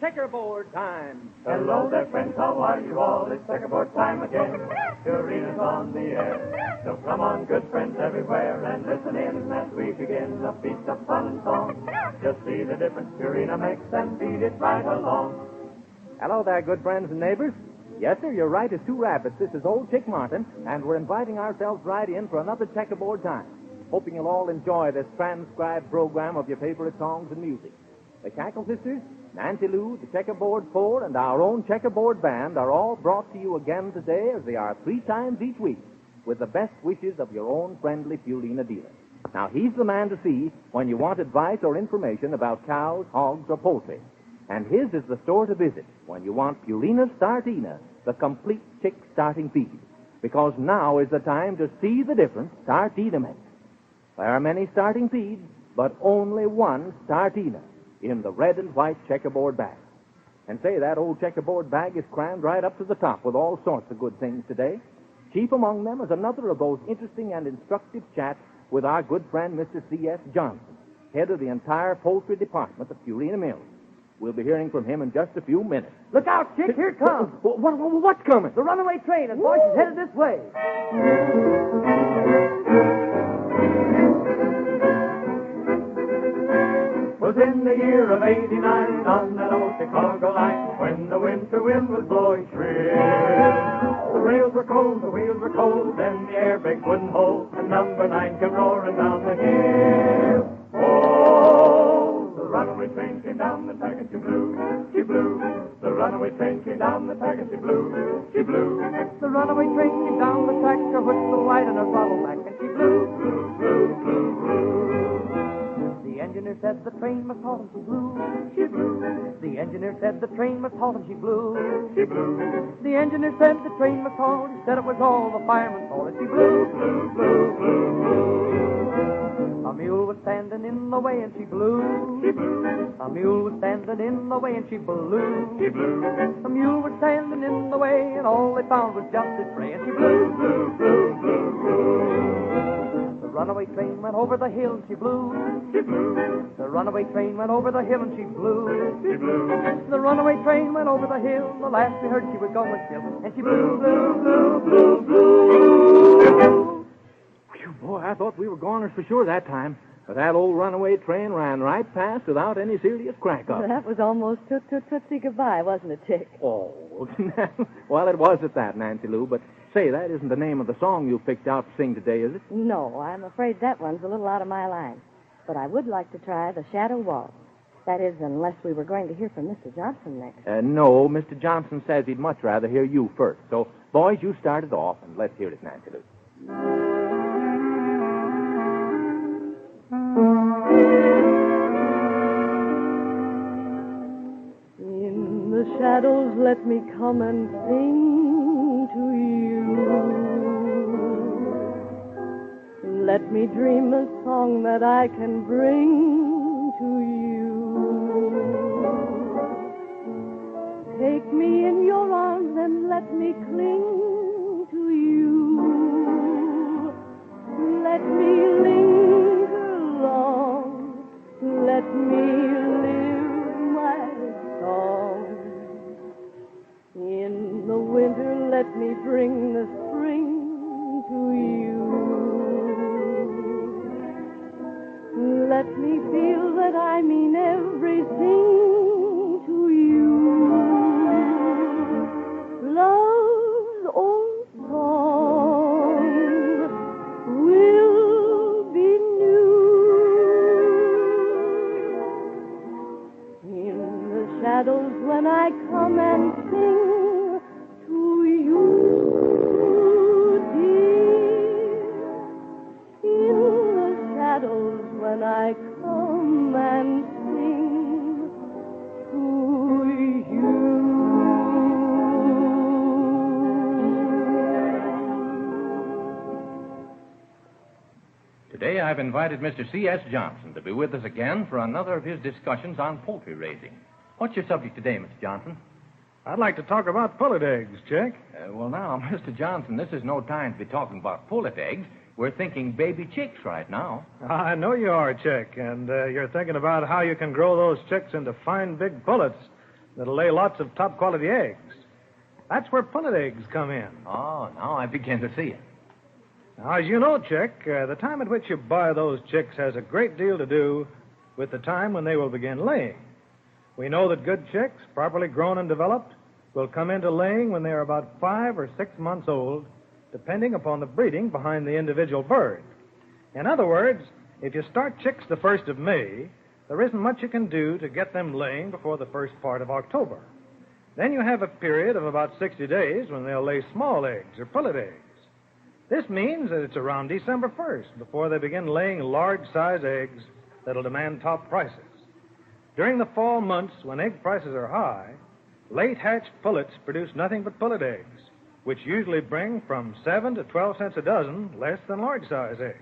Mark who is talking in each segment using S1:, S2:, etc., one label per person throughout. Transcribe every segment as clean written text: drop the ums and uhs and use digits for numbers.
S1: Checkerboard time.
S2: Hello there, friends, how are you all? It's Checkerboard time again. Purina's on the air. So come on, good friends everywhere, and listen in as we begin a feast of fun and song. Just see the difference Purina makes and feed it right along.
S1: Hello there, good friends and neighbors. Yes, sir, you're right. It's two rabbits. This is Old Chick Martin, and we're inviting ourselves right in for another Checkerboard time. Hoping you'll all enjoy this transcribed program of your favorite songs and music. The Cackle Sisters, Nancy Lou, the Checkerboard Four, and our own Checkerboard Band are all brought to you again today, as they are 3 times each week, with the best wishes of your own friendly Purina dealer. Now, he's the man to see when you want advice or information about cows, hogs, or poultry. And his is the store to visit when you want Purina Startina, the complete chick starting feed. Because now is the time to see the difference Startina makes. There are many starting feeds, but only one Startina in the red and white checkerboard bag. And say, that old checkerboard bag is crammed right up to the top with all sorts of good things today. Chief among them is another of those interesting and instructive chats with our good friend, Mr. C.S. Johnson, head of the entire poultry department of Purina Mills. We'll be hearing from him in just a few minutes.
S3: Look out, Chick, here it comes.
S1: What's coming?
S3: The runaway train, and boys is headed this way.
S2: Was in the year of '89 on that old Chicago line when the winter wind was blowing shrill. The rails were cold, the wheels were cold, then the air brakes wouldn't hold, and number 9 came roaring down the hill. Oh, the runaway train came down the track and she blew, she blew. The runaway train came down the track and she blew, she blew.
S3: The runaway train came down the track, her whistle light and her throttle back, and she blew, blew, blew, blew, blew. The engineer said the train must halt and she blew, she blew. The engineer said the train must halt and she blew,
S2: she blew.
S3: The engineer said the train must halt, he said it was all the fireman's fault, and she blew, blew, blew, blew, blew. A mule was standing in the way and she blew,
S2: she blew.
S3: A mule was standing in the way and she blew,
S2: she blew.
S3: A mule was standing in the way and all they found was just his bray, and she blew, blew, blew, blew, blew. The runaway train went over the hill and she blew,
S2: she blew.
S3: The runaway train went over the hill and she blew,
S2: she blew.
S3: The runaway train went over the hill, the last we heard she was going still, and she blew, blew, blew, blew, blew.
S1: Whew, boy, I thought we were goners for sure that time. But that old runaway train ran right past without any serious crack-up.
S4: That was almost tootsie goodbye, wasn't it, Chick?
S1: Oh, well, it was at that, Nancy Lou. But say, that isn't the name of the song you picked out to sing today, is it?
S4: No, I'm afraid that one's a little out of my line. But I would like to try The Shadow Waltz. That is, unless we were going to hear from Mr. Johnson next.
S1: No, Mr. Johnson says he'd much rather hear you first. So, boys, you start it off, and let's hear it, Nancy Lou.
S4: In the shadows, let me come and sing to you. Let me dream a song that I can bring to you. Take me in your arms and let me cling to you. Let me linger long. Let me live my song. In the winter, let me bring the spring to you. Let me feel that I mean everything to you. Love's old song will be new. In the shadows when I come and sing to you, dear. In the shadows when I come and sing to you.
S1: Today I've invited Mr. C.S. Johnson to be with us again for another of his discussions on poultry raising. What's your subject today, Mr. Johnson?
S5: I'd like to talk about pullet eggs, Chick.
S1: Well, now, Mr. Johnson, this is no time to be talking about pullet eggs. We're thinking baby chicks right now.
S5: I know you are, Chick, and you're thinking about how you can grow those chicks into fine big pullets that'll lay lots of top-quality eggs. That's where pullet eggs come in.
S1: Oh, now I begin to see it.
S5: Now, as you know, Chick, the time at which you buy those chicks has a great deal to do with the time when they will begin laying. We know that good chicks, properly grown and developed, will come into laying when they are about 5 or 6 months old, depending upon the breeding behind the individual bird. In other words, if you start chicks the 1st of May, there isn't much you can do to get them laying before the first part of October. Then you have a period of about 60 days when they'll lay small eggs or pullet eggs. This means that it's around December 1st before they begin laying large-size eggs that'll demand top prices. During the fall months, when egg prices are high, late-hatched pullets produce nothing but pullet eggs, which usually bring from 7 to 12 cents a dozen less than large-size eggs.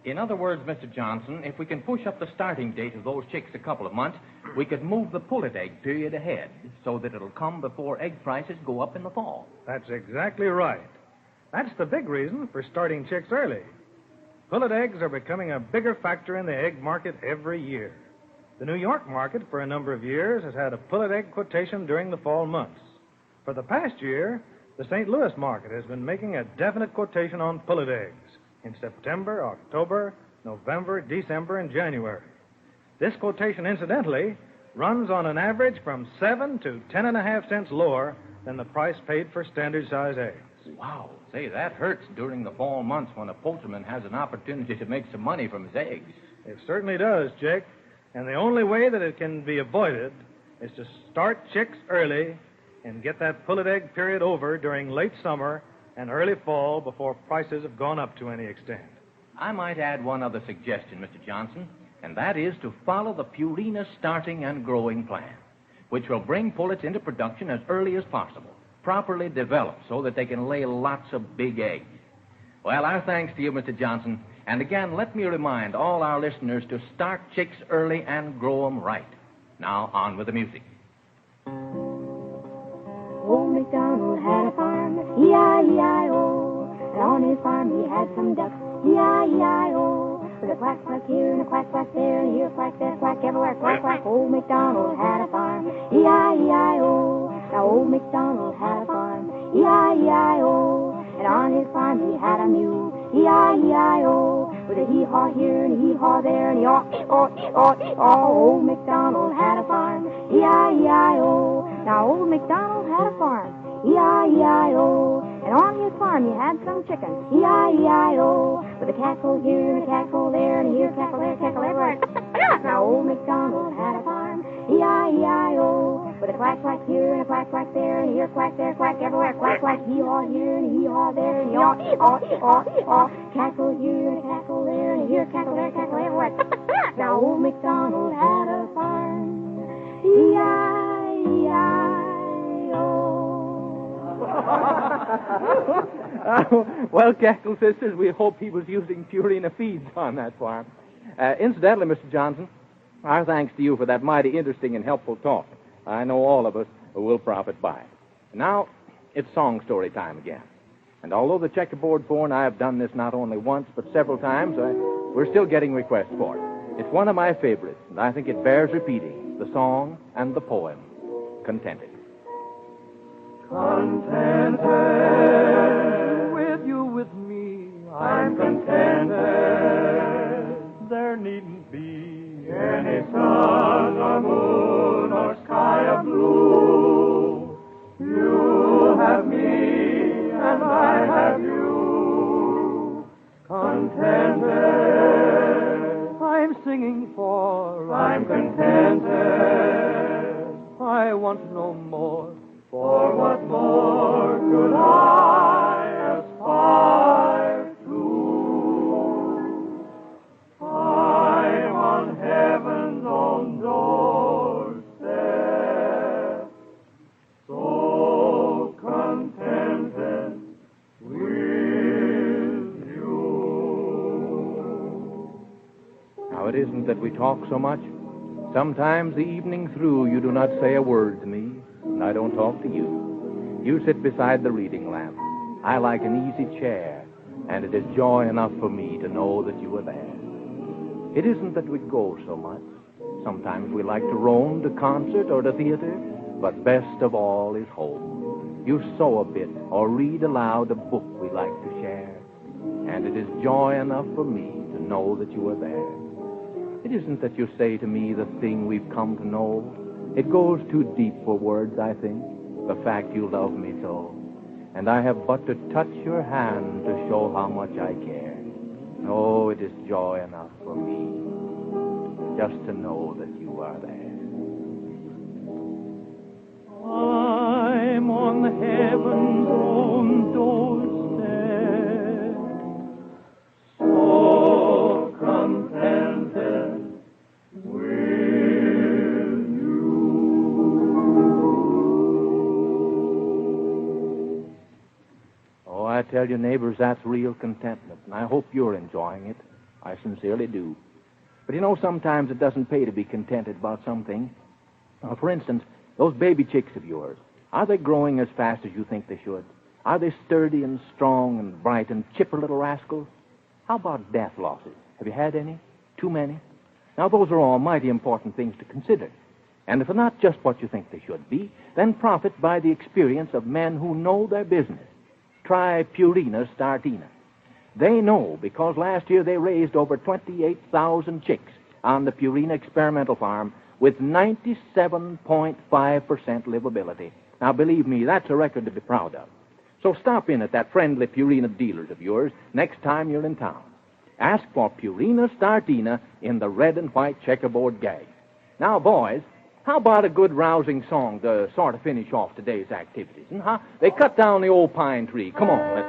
S1: In other words, Mr. Johnson, if we can push up the starting date of those chicks a couple of months, we could move the pullet egg period ahead so that it'll come before egg prices go up in the fall.
S5: That's exactly right. That's the big reason for starting chicks early. Pullet eggs are becoming a bigger factor in the egg market every year. The New York market, for a number of years, has had a pullet egg quotation during the fall months. For the past year, the St. Louis market has been making a definite quotation on pullet eggs in September, October, November, December, and January. This quotation, incidentally, runs on an average from 7 to 10.5 cents lower than the price paid for standard-size eggs.
S1: Wow. Say, that hurts during the fall months when a poultryman has an opportunity to make some money from his eggs.
S5: It certainly does, Jake. And the only way that it can be avoided is to start chicks early and get that pullet egg period over during late summer and early fall before prices have gone up to any extent.
S1: I might add one other suggestion, Mr. Johnson, and that is to follow the Purina starting and growing plan, which will bring pullets into production as early as possible, properly developed so that they can lay lots of big eggs. Well, our thanks to you, Mr. Johnson. And again, let me remind all our listeners to start chicks early and grow them right. Now, on with the music.
S6: Old MacDonald had a farm, E-I-E-I-O. And on his farm he had some ducks, E-I-E-I-O. With a quack, quack here and a quack, quack there, and here quack, there quack, everywhere quack, quack. Old MacDonald had a farm, E-I-E-I-O. Now old MacDonald had a farm, E-I-E-I-O. And on his farm he had a mule, E-I-E-I-O. With a hee-haw here and a hee-haw there, and E-aw, E-aw, E-aw, E-aw. Old MacDonald had a farm, E-I-E-I-O. Now old MacDonald had a farm, E-I-E-I-O. And on his farm he had some chickens, E-I-E-I-O. With a cackle here and a cackle there, and here cackle there, cackle everywhere. Now old MacDonald had a farm, E-I-E-I-O. With a quack, quack here and a quack, quack there, and here quack, there quack, everywhere quack, quack. Hee-haw here and a hee-haw there, and E-aw, E-aw, E-aw, E-aw. Cackle here and a cackle there, and here cackle there, cackle everywhere. Now old MacDonald had a farm, E-I-E-I-O.
S1: Well, Cackle Sisters, we hope he was using Purina feeds on that farm. Incidentally, Mr. Johnson, our thanks to you for that mighty interesting and helpful talk. I know all of us will profit by it. Now, it's song story time again. And although the Checkerboard Four and I have done this not only once but several times, we're still getting requests for it. It's one of my favorites, and I think it bears repeating, the song and the poem, Contented.
S3: Contented with you, with me, I'm contented. There needn't be any sun or moon or sky of blue. You have me and I have you. Contented, I'm singing for I'm contented. I want no more. For what more could I aspire to? I'm on heaven's own doorstep, so contented with you.
S1: Now, it isn't that we talk so much. Sometimes the evening through you do not say a word to me, and I don't talk to you. You sit beside the reading lamp. I like an easy chair, and it is joy enough for me to know that you are there. It isn't that we go so much. Sometimes we like to roam to concert or to theater, but best of all is home. You sew a bit or read aloud a book we like to share, and it is joy enough for me to know that you are there. It isn't that you say to me the thing we've come to know. It goes too deep for words, I think, the fact you love me so. And I have but to touch your hand to show how much I care. Oh, it is joy enough for me just to know that you are there.
S2: I'm on heaven's own doorstep, so contented with you.
S1: Oh, I tell you, neighbors, that's real contentment, and I hope you're enjoying it. I sincerely do. But you know, sometimes it doesn't pay to be contented about something. For instance, those baby chicks of yours, are they growing as fast as you think they should? Are they sturdy and strong and bright and chipper little rascals? How about death losses? Have you had any? Too many? Now, those are all mighty important things to consider. And if they're not just what you think they should be, then profit by the experience of men who know their business. Try Purina Startina. They know because last year they raised over 28,000 chicks on the Purina experimental farm with 97.5% livability. Now, believe me, that's a record to be proud of. So stop in at that friendly Purina dealers of yours next time you're in town. Ask for Purina Startina in the red and white checkerboard gag. Now, boys, how about a good rousing song to sort of finish off today's activities? Huh? They cut down the old pine tree. Come on, let's...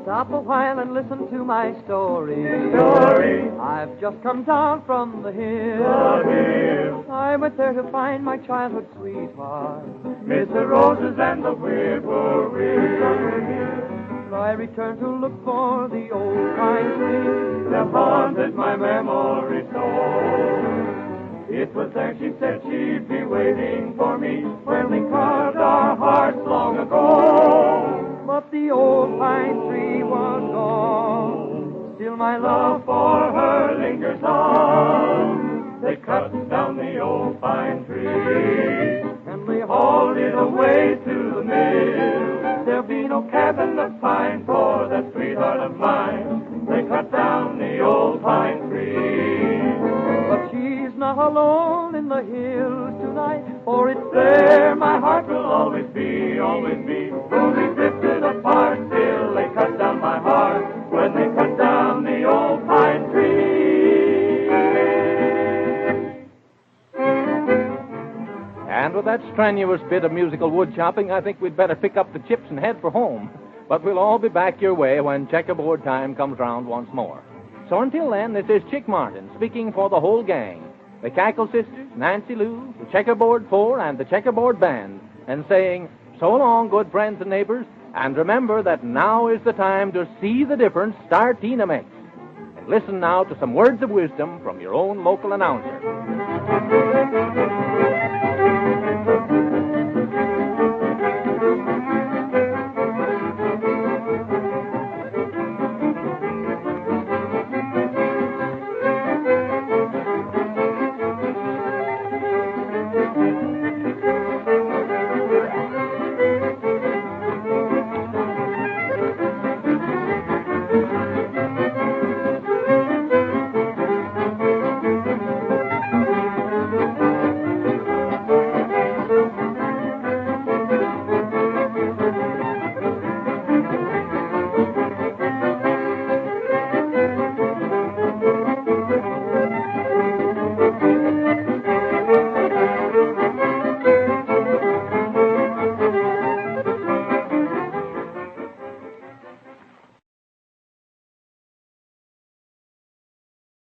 S3: Stop a while and listen to my story. I've just come down from the hill. I went there to find my childhood sweetheart,
S2: Miss the roses and the whippoorwill.
S3: I returned to look for the old pine tree
S2: that haunted my memory so. It was there she said she'd be waiting for me when we carved our hearts long ago.
S3: But the old pine tree was gone. Still my love
S2: for her lingers on. They cut down the old pine tree
S3: and they
S2: hauled it away to the mill. There'll be no cabin of pine for that sweetheart of mine. They cut down the old pine tree.
S3: But she's not alone in the hills tonight, for it's
S2: there my heart will always be, always be. Only drifted apart till they cut down my heart when they cut down the old pine tree.
S1: And with that strenuous bit of musical wood chopping, I think we'd better pick up the chips and head for home. But we'll all be back your way when checkerboard time comes round once more. So until then, this is Chick Martin speaking for the whole gang. The Cackle Sisters, Nancy Lou, the Checkerboard Four, and the Checkerboard Band, and saying, so long, good friends and neighbors, and remember that now is the time to see the difference Startina makes. And listen now to some words of wisdom from your own local announcer.